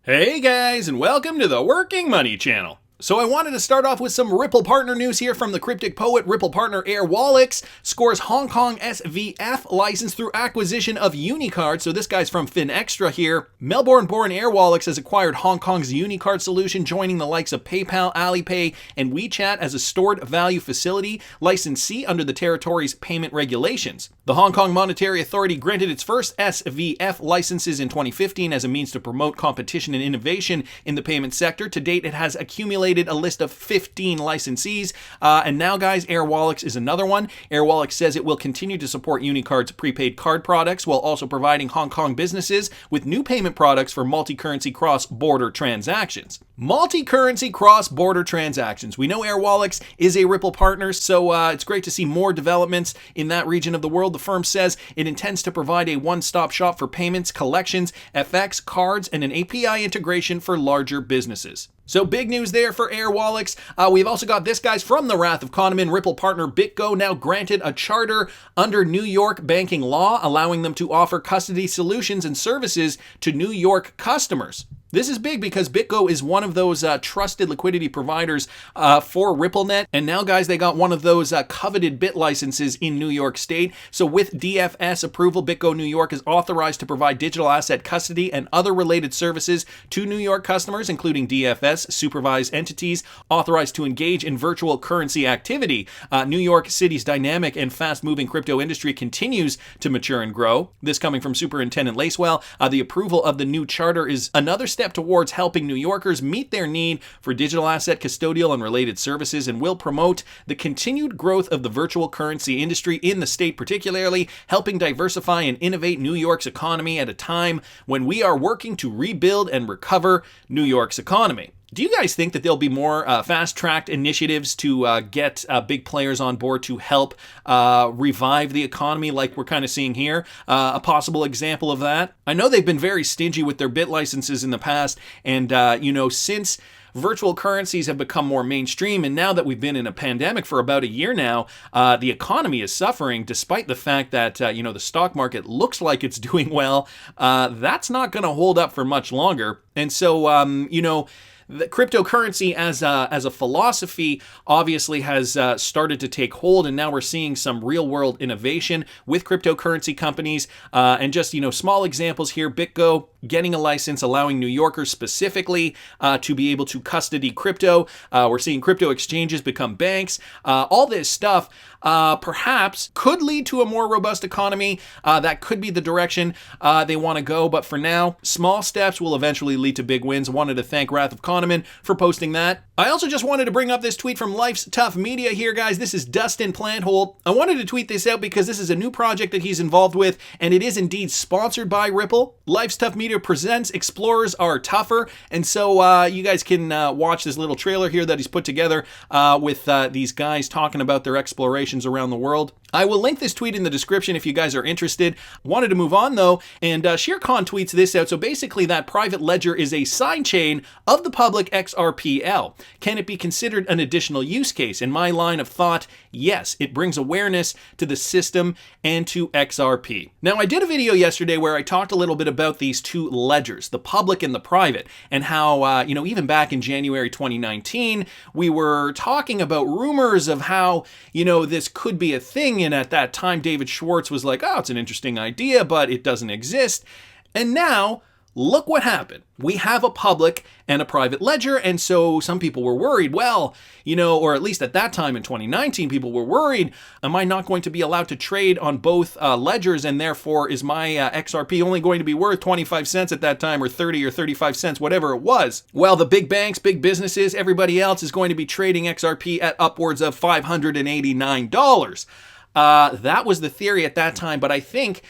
Hey guys, and welcome to the Working Money Channel. So I wanted to start off with some Ripple partner news here from the Cryptic Poet. Ripple partner Airwallex scores Hong Kong SVF license through acquisition of Unicard. So this guy's from FinExtra here. Melbourne-born Airwallex has acquired Hong Kong's Unicard solution, joining the likes of PayPal, Alipay, and WeChat as a stored value facility licensee under the territory's payment regulations. The Hong Kong Monetary Authority granted its first SVF licenses in 2015 as a means to promote competition and innovation in the payment sector. To date, it has accumulated a list of 15 licensees, and now, guys, Airwallex is another one. Airwallex says it will continue to support Unicard's prepaid card products while also providing Hong Kong businesses with new payment products for multi-currency cross-border transactions. Multi-currency cross-border transactions. We know Airwallex is a Ripple partner, so it's great to see more developments in that region of the world. The firm says it intends to provide a one-stop shop for payments, collections, FX, cards, and an API integration for larger businesses. So big news there for Airwallex. We've also got this, guys, from the Wrath of Kahneman. Ripple partner BitGo now granted a charter under New York banking law, allowing them to offer custody solutions and services to New York customers. This is big because BitGo is one of those trusted liquidity providers for RippleNet. And now, guys, they got one of those coveted Bit licenses in New York State. So with DFS approval, BitGo New York is authorized to provide digital asset custody and other related services to New York customers, including DFS supervised entities authorized to engage in virtual currency activity. New York City's dynamic and fast-moving crypto industry continues to mature and grow. This coming from Superintendent Lacewell. The approval of the new charter is another step towards helping New Yorkers meet their need for digital asset custodial and related services, and will promote the continued growth of the virtual currency industry in the state, particularly helping diversify and innovate New York's economy at a time when we are working to rebuild and recover New York's economy. Do you guys think that there'll be more fast-tracked initiatives to get big players on board to help revive the economy like we're kind of seeing here? A possible example of that? I know they've been very stingy with their Bit licenses in the past, and since virtual currencies have become more mainstream, and now that we've been in a pandemic for about a year now, the economy is suffering despite the fact that, the stock market looks like it's doing well. That's not going to hold up for much longer. And so, the cryptocurrency as a philosophy obviously has started to take hold, and now we're seeing some real-world innovation with cryptocurrency companies. And just, small examples here, BitGo getting a license allowing New Yorkers specifically to be able to custody crypto. We're seeing crypto exchanges become banks. All this stuff perhaps could lead to a more robust economy. That could be the direction they want to go. But for now, small steps will eventually lead to big wins. I wanted to thank Wrath of Kahneman for posting that. I also just wanted to bring up this tweet from Life's Tough Media here, guys. This is Dustin Planthold. I wanted to tweet this out because this is a new project that he's involved with, and it is indeed sponsored by Ripple. Life's Tough Media presents Explorers Are Tougher, and so you guys can watch this little trailer here that he's put together with these guys talking about their explorations around the world. I will link this tweet in the description if you guys are interested. Wanted to move on, though, and Shere Khan tweets this out. So basically, that private ledger is a sidechain of the public XRPL. Can it be considered an additional use case? In my line of thought, yes. It brings awareness to the system and to XRP. Now, I did a video yesterday where I talked a little bit about these two ledgers, the public and the private, and how, even back in January 2019, we were talking about rumors of how, this could be a thing. And at that time, David Schwartz was like, oh, it's an interesting idea, but it doesn't exist. And now, look what happened. We have a public and a private ledger, and so some people were worried, or at least at that time in 2019, people were worried, am I not going to be allowed to trade on both ledgers, and therefore is my XRP only going to be worth 25 cents at that time, or 30 or 35 cents, whatever it was? Well, the big banks, big businesses, everybody else is going to be trading XRP at upwards of $589. That was the theory at that time, but I think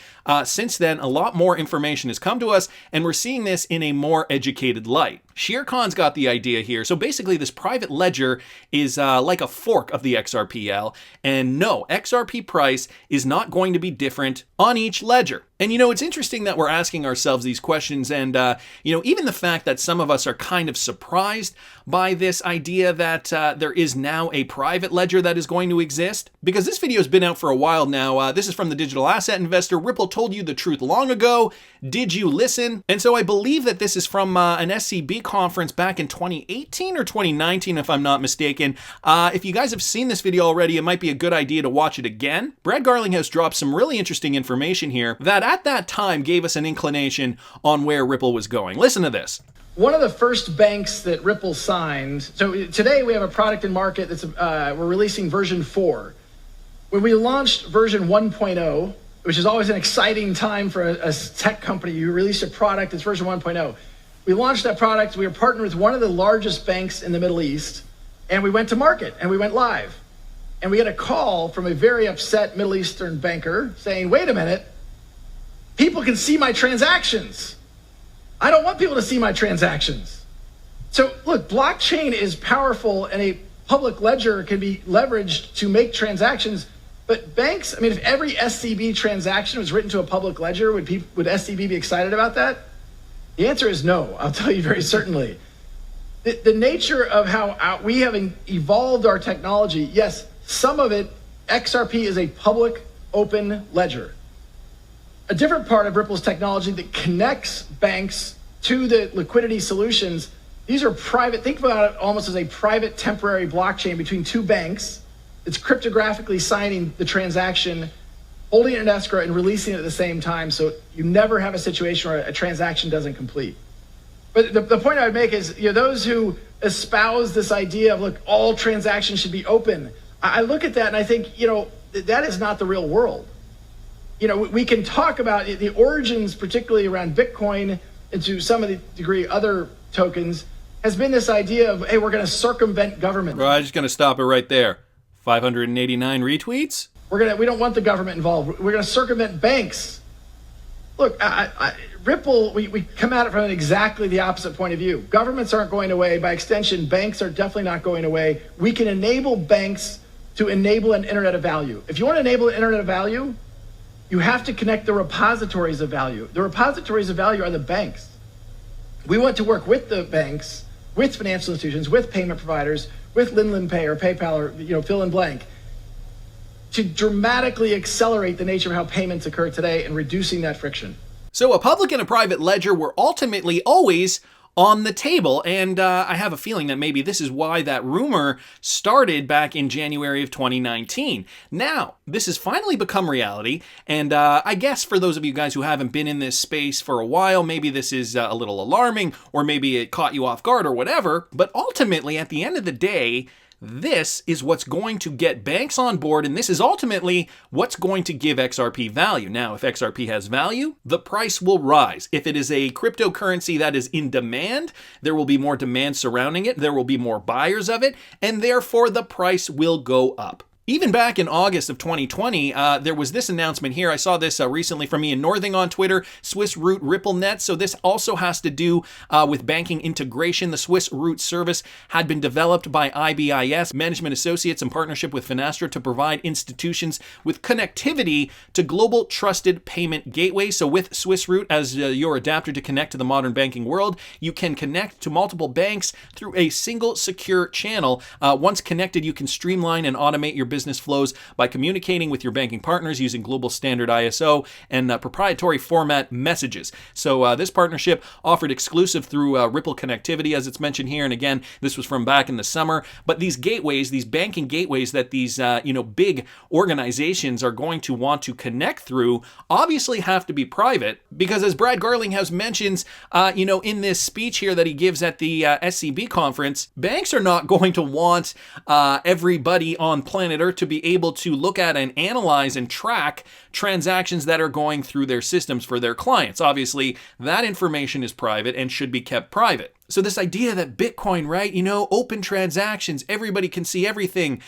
since then, a lot more information has come to us, and we're seeing this in a more educated light. Shere Khan's got the idea here. So basically, this private ledger is like a fork of the XRPL, and no, XRP price is not going to be different on each ledger. And it's interesting that we're asking ourselves these questions, and even the fact that some of us are kind of surprised by this idea that there is now a private ledger that is going to exist, because this video has been out for a while now. This is from the Digital Asset Investor. Ripple told you the truth long ago. Did you listen? And so I believe that this is from an SCB conference back in 2018 or 2019, if I'm not mistaken. If you guys have seen this video already, it might be a good idea to watch it again. Brad Garlinghouse dropped some really interesting information here that at that time gave us an inclination on where Ripple was going. Listen to this. One of the first banks that Ripple signed, so today we have a product in market that's, we're releasing version 4. When we launched version 1.0, which is always an exciting time for a tech company, you release a product, it's version 1.0. We launched that product, we were partnered with one of the largest banks in the Middle East, and we went to market and we went live. And we had a call from a very upset Middle Eastern banker saying, wait a minute, people can see my transactions. I don't want people to see my transactions. So look, blockchain is powerful and a public ledger can be leveraged to make transactions, but banks, I mean, if every SCB transaction was written to a public ledger, would SCB be excited about that? The answer is no, I'll tell you very certainly. The nature of how we have evolved our technology, yes, some of it, XRP is a public open ledger. A different part of Ripple's technology that connects banks to the liquidity solutions, these are private, think about it almost as a private temporary blockchain between two banks. It's cryptographically signing the transaction, holding it in escrow and releasing it at the same time, so you never have a situation where a transaction doesn't complete. But the point I would make is, those who espouse this idea of, look, all transactions should be open, I look at that and I think, that is not the real world. We can talk about the origins, particularly around Bitcoin, and to some of the degree other tokens, has been this idea of, hey, we're going to circumvent government. Well, I'm just going to stop it right there. 589 retweets? We don't want the government involved. We're going to circumvent banks. Look, Ripple, we come at it from exactly the opposite point of view. Governments aren't going away. By extension, banks are definitely not going away. We can enable banks to enable an internet of value. If you want to enable an internet of value, you have to connect the repositories of value. The repositories of value are the banks. We want to work with the banks, with financial institutions, with payment providers, with Linlen Pay or PayPal or fill in blank, to dramatically accelerate the nature of how payments occur today and reducing that friction. So a public and a private ledger were ultimately always on the table, and I have a feeling that maybe this is why that rumor started back in January of 2019. Now, this has finally become reality, and I guess for those of you guys who haven't been in this space for a while, maybe this is a little alarming, or maybe it caught you off guard or whatever, but ultimately, at the end of the day, this is what's going to get banks on board, and this is ultimately what's going to give XRP value. Now, if XRP has value, the price will rise. If it is a cryptocurrency that is in demand, there will be more demand surrounding it, there will be more buyers of it, and therefore the price will go up. Even back in August of 2020, there was this announcement here. I saw this recently from Ian Northing on Twitter, Swiss Root RippleNet. So this also has to do with banking integration. The Swiss Root service had been developed by IBIS Management Associates in partnership with Finastra to provide institutions with connectivity to global trusted payment gateways. So with Swiss Root as your adapter to connect to the modern banking world, you can connect to multiple banks through a single secure channel. Once connected, you can streamline and automate your business flows by communicating with your banking partners using global standard ISO and proprietary format messages. So this partnership offered exclusive through Ripple connectivity, as it's mentioned here. And again, this was from back in the summer. But these gateways, these banking gateways that these big organizations are going to want to connect through, obviously have to be private, because as Brad Garlinghouse mentions, in this speech here that he gives at the SCB conference, banks are not going to want everybody on planet Earth to be able to look at and analyze and track transactions that are going through their systems for their clients. Obviously, that information is private and should be kept private. So this idea that Bitcoin, right, open transactions, everybody can see everything,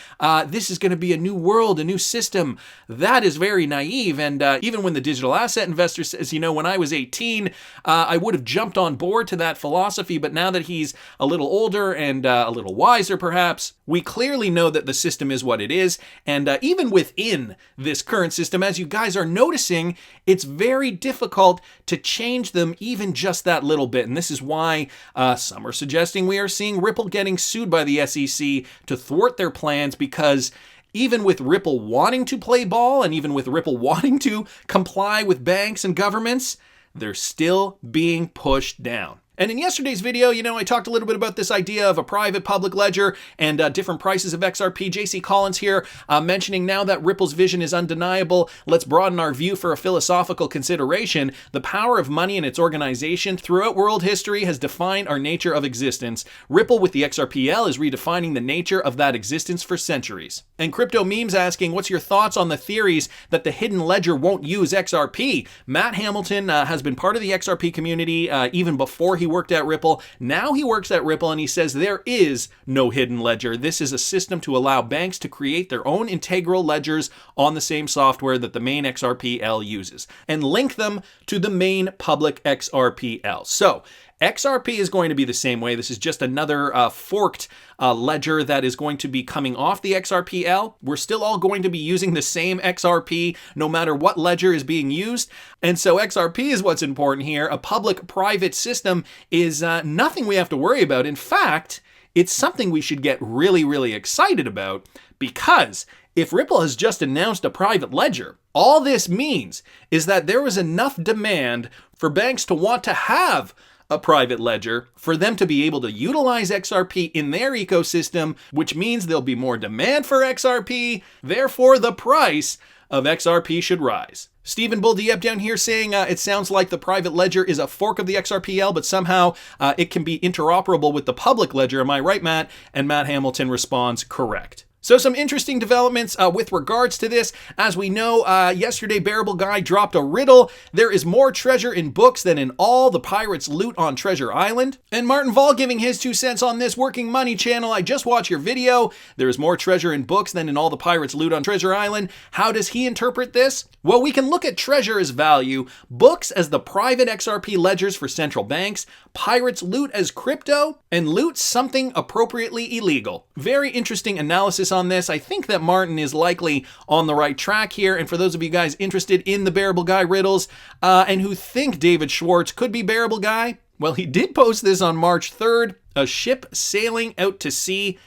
this is going to be a new world, a new system, that is very naive. And even when the digital asset investor says, when I was 18, I would have jumped on board to that philosophy, but now that he's a little older and a little wiser perhaps, we clearly know that the system is what it is. And even within this current system, as you guys are noticing, it's very difficult to change them even just that little bit. And this is why some are suggesting we are seeing Ripple getting sued by the SEC to thwart their plans, because even with Ripple wanting to play ball and even with Ripple wanting to comply with banks and governments, they're still being pushed down. And in yesterday's video, I talked a little bit about this idea of a private public ledger and different prices of XRP. JC Collins here mentioning now that Ripple's vision is undeniable. Let's broaden our view for a philosophical consideration. The power of money and its organization throughout world history has defined our nature of existence. Ripple with the XRPL is redefining the nature of that existence for centuries. And Crypto Memes asking, what's your thoughts on the theories that the hidden ledger won't use XRP? Matt Hamilton has been part of the XRP community even before he worked at Ripple. Now he works at Ripple and he says there is no hidden ledger. This is a system to allow banks to create their own integral ledgers on the same software that the main XRPL uses and link them to the main public XRPL. So XRP is going to be the same way. This is just another forked ledger that is going to be coming off the XRPL. We're still all going to be using the same XRP no matter what ledger is being used. And so XRP is what's important here. A public-private system is nothing we have to worry about. In fact, it's something we should get really, really excited about, because if Ripple has just announced a private ledger, all this means is that there is enough demand for banks to want to have a private ledger for them to be able to utilize XRP in their ecosystem, which means there'll be more demand for XRP. Therefore, the price of XRP should rise. Stephen Bull Dieppe down here saying it sounds like the private ledger is a fork of the XRPL, but somehow it can be interoperable with the public ledger. Am I right, Matt? And Matt Hamilton responds, correct. So some interesting developments with regards to this. As we know, yesterday Bearable Guy dropped a riddle. There is more treasure in books than in all the pirates' loot on Treasure Island. And Martin Vol giving his 2 cents on this. Working Money channel, I just watched your video. There is more treasure in books than in all the pirates' loot on Treasure Island. How does he interpret this? Well, we can look at treasure as value, books as the private XRP ledgers for central banks, pirates' loot as crypto, and loot something appropriately illegal. Very interesting analysis on this. I think that Martin is likely on the right track here. And for those of you guys interested in the Bearable Guy riddles and who think David Schwartz could be Bearable Guy, well, he did post this on March 3rd, a ship sailing out to sea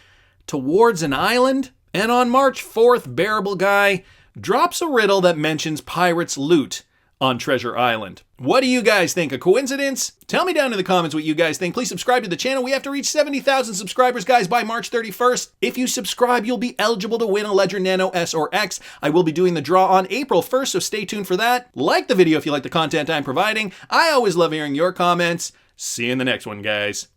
towards an island. And on March 4th, Bearable Guy drops a riddle that mentions pirates' loot on Treasure Island. What do you guys think? A coincidence? Tell me down in the comments what you guys think. Please subscribe to the channel. We have to reach 70,000 subscribers, guys, by March 31st. If you subscribe, you'll be eligible to win a Ledger Nano S or X. I will be doing the draw on April 1st, so stay tuned for that. Like the video if you like the content I'm providing. I always love hearing your comments. See you in the next one, guys.